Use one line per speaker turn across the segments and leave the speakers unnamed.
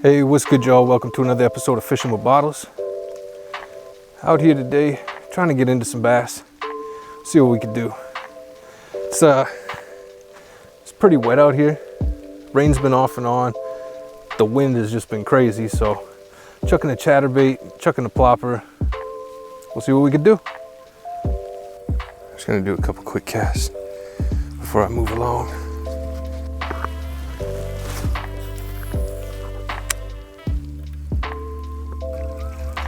Hey, what's good, y'all? Welcome to another episode of Fishing with Bottles. Out here today, trying to get into some bass. See what we can do. It's pretty wet out here. Rain's been off and on. The wind has just been crazy, so chucking a chatterbait, chucking a plopper. We'll see what we can do. Just gonna do a couple quick casts before I move along.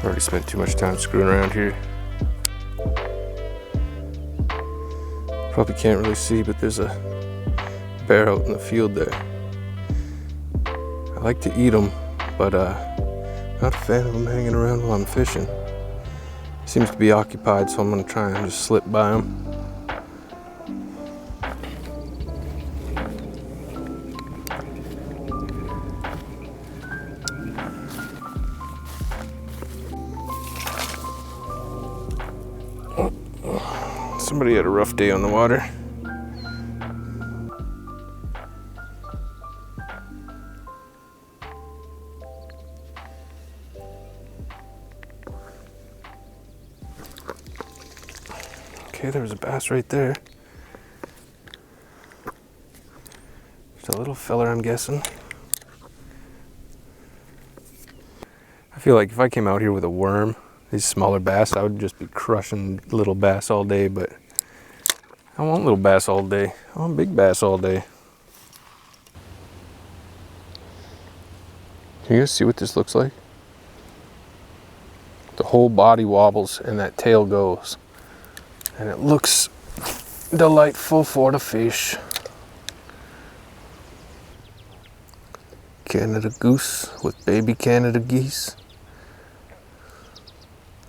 Already spent too much time screwing around here. Probably can't really see, but there's a bear out in the field there. I like to eat them, but not a fan of them hanging around while I'm fishing. Seems to be occupied, so I'm gonna try and just slip by them. Somebody had a rough day on the water. Okay, there was a bass right there. Just a little feller, I'm guessing. I feel like if I came out here with a worm, these smaller bass, I would just be crushing little bass all day, but I want little bass all day. I want big bass all day. Can you guys see what this looks like? The whole body wobbles and that tail goes. And it looks delightful for the fish. Canada goose with baby Canada geese.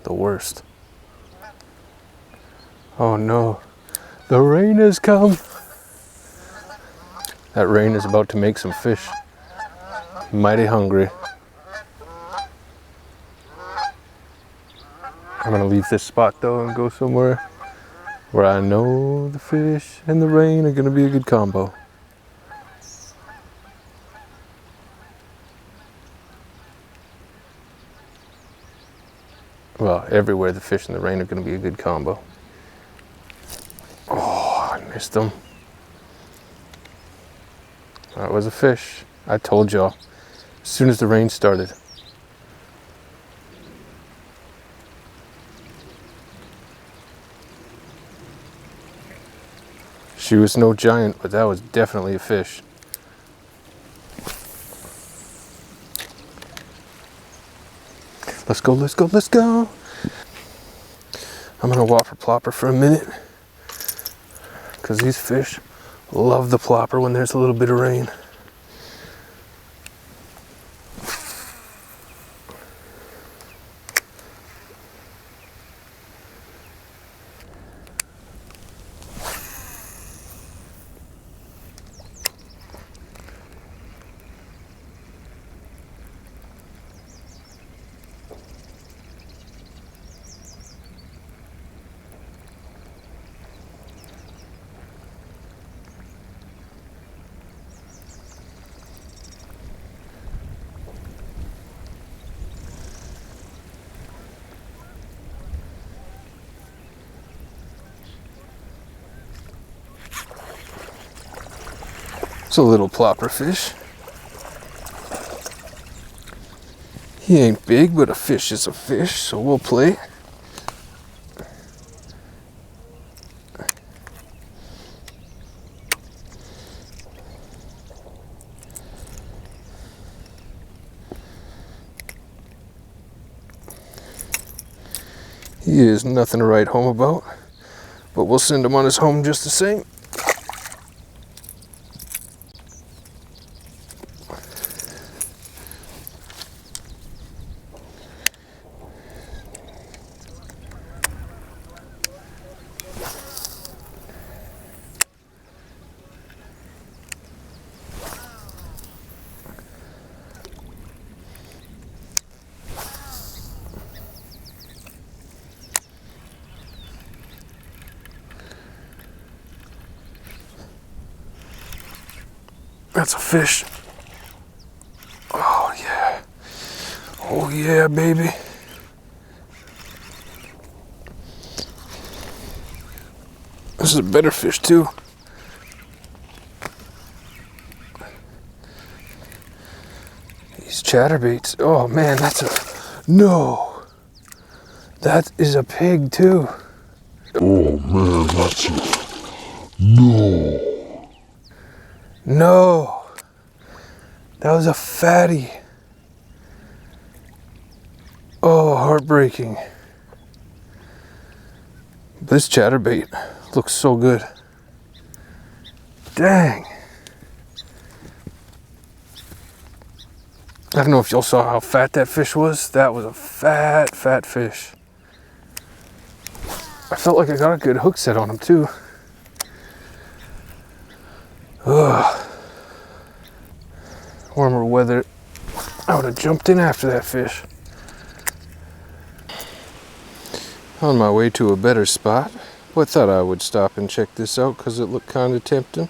The worst. Oh no, the rain has come. That rain is about to make some fish mighty hungry. I'm gonna leave this spot though and go somewhere where I know the fish and the rain are gonna be a good combo. Well, everywhere the fish and the rain are going to be a good combo. Oh, I missed them. That was a fish. I told y'all. As soon as the rain started. She was no giant, but that was definitely a fish. Let's go, let's go, let's go. I'm gonna whopper plopper for a minute because these fish love the plopper when there's a little bit of rain. It's a little plopper fish. He ain't big, but a fish is a fish, so we'll play. He is nothing to write home about, but we'll send him on his home just the same. That's a fish. Oh yeah. Oh yeah, baby. This is a better fish too. These chatterbaits. Oh man, that's a... No! That is a pig too.
Oh man, that's a... No!
No! That was a fatty. Oh, heartbreaking. This chatterbait looks so good. Dang. I don't know if y'all saw how fat that fish was. That was a fat, fat fish. I felt like I got a good hook set on him too. Ugh. Warmer weather, I would have jumped in after that fish. On my way to a better spot, I thought I would stop and check this out because it looked kind of tempting.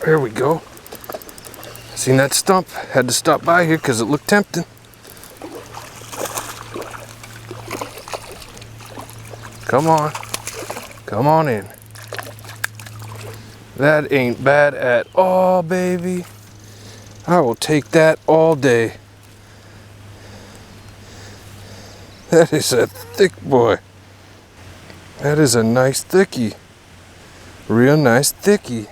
There we go. Seen that stump, had to stop by here because it looked tempting. Come on in. That ain't bad at all, baby. I will take that all day. That is a thick boy. That is a nice thickie. Real nice thickie.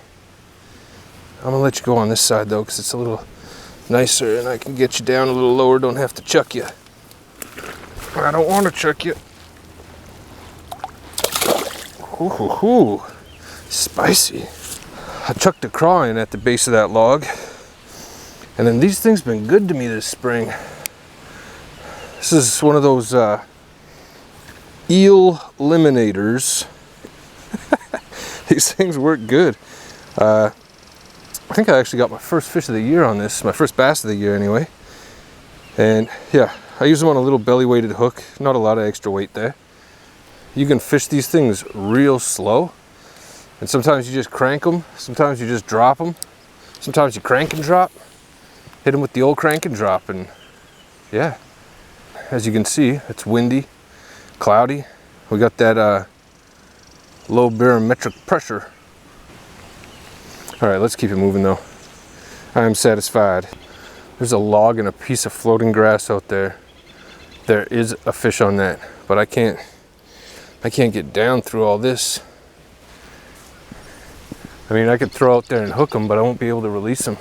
I'm gonna let you go on this side though, because it's a little nicer and I can get you down a little lower, don't have to chuck you. I don't want to chuck you. Ooh, hoo, hoo. Spicy. I chucked a craw in at the base of that log, and then these things been good to me this spring. This is one of those eel eliminators. These things work good. I think I actually got my first fish of the year on this, my first bass of the year anyway. And yeah, I use them on a little belly weighted hook, not a lot of extra weight there. You can fish these things real slow, and sometimes you just crank them, sometimes you just drop them, sometimes you crank and drop, hit them with the old crank and drop, and yeah. As you can see, it's windy, cloudy. We got that low barometric pressure. All right, let's keep it moving though. I am satisfied. There's a log and a piece of floating grass out there. There is a fish on that, but I can't get down through all this. I mean, I could throw out there and hook them, but I won't be able to release them.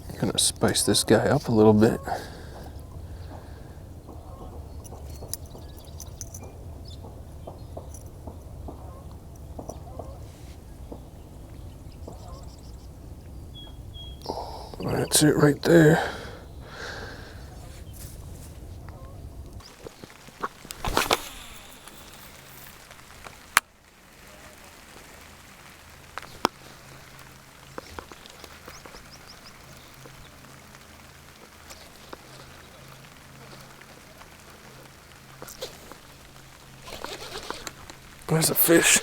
I'm gonna spice this guy up a little bit. That's it right there. There's a fish.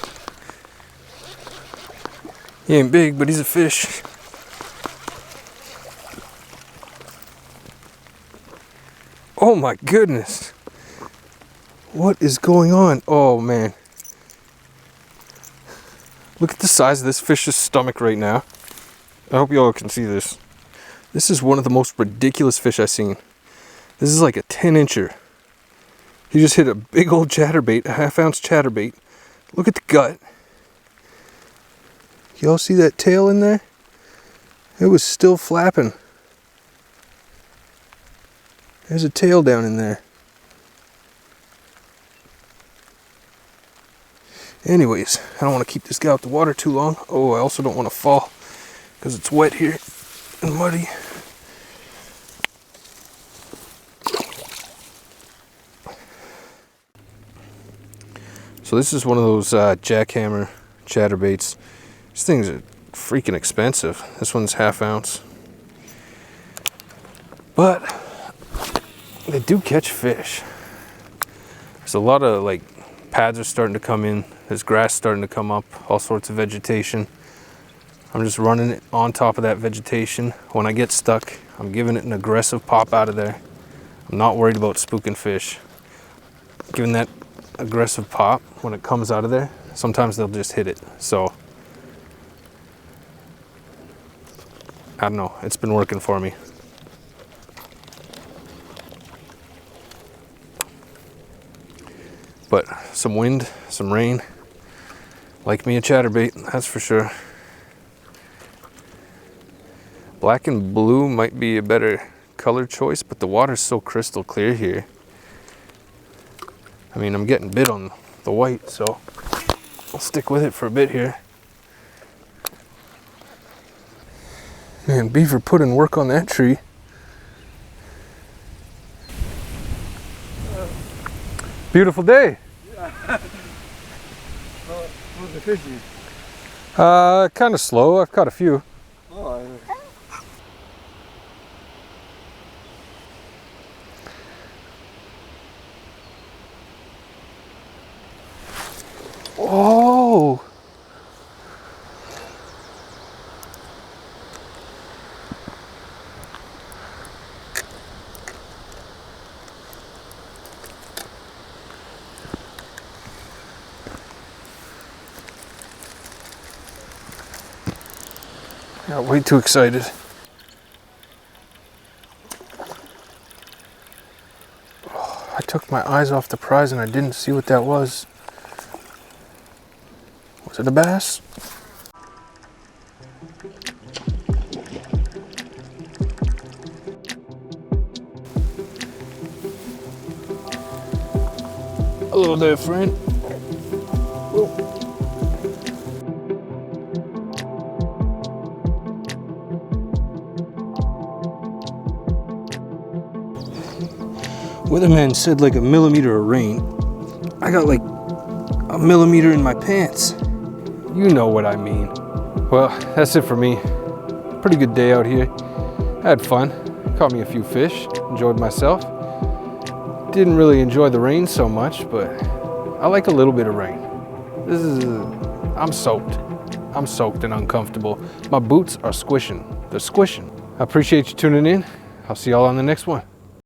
He ain't big, but he's a fish. Oh my goodness. What is going on? Oh man. Look at the size of this fish's stomach right now. I hope you all can see this. This is one of the most ridiculous fish I've seen. This is like a 10-incher. He just hit a big old chatterbait, a 1/2 ounce chatterbait. Look at the gut. Y'all see that tail in there? It was still flapping. There's a tail down in there. Anyways, I don't want to keep this guy out the water too long. Oh, I also don't want to fall because it's wet here and muddy. So this is one of those jackhammer chatterbaits. These things are freaking expensive. This one's 1/2 ounce. But they do catch fish. There's a lot of like pads are starting to come in. There's grass starting to come up, all sorts of vegetation. I'm just running it on top of that vegetation. When I get stuck, I'm giving it an aggressive pop out of there. I'm not worried about spooking fish. Giving that aggressive pop when it comes out of there, sometimes they'll just hit it. So I don't know, it's been working for me. But some wind, some rain, like me a chatterbait, that's for sure. Black and blue might be a better color choice, but the water's so crystal clear here. I mean, I'm getting bit on the white, so I'll stick with it for a bit here. Man, beaver put in work on that tree. Beautiful day.
Yeah. How's the fishing?
Kind of slow. I've caught a few.
Oh,
Oh! Got way too excited. Oh, I took my eyes off the prize and I didn't see what that was. Was it a bass? Hello there, friend. Oh. Weatherman said like a millimeter of rain. I got like a millimeter in my pants. You know what I mean. Well, that's it for me. Pretty good day out here. I had fun. Caught me a few fish. Enjoyed myself. Didn't really enjoy the rain so much, but I like a little bit of rain. I'm soaked. I'm soaked and uncomfortable. My boots are squishing. They're squishing. I appreciate you tuning in. I'll see y'all on the next one.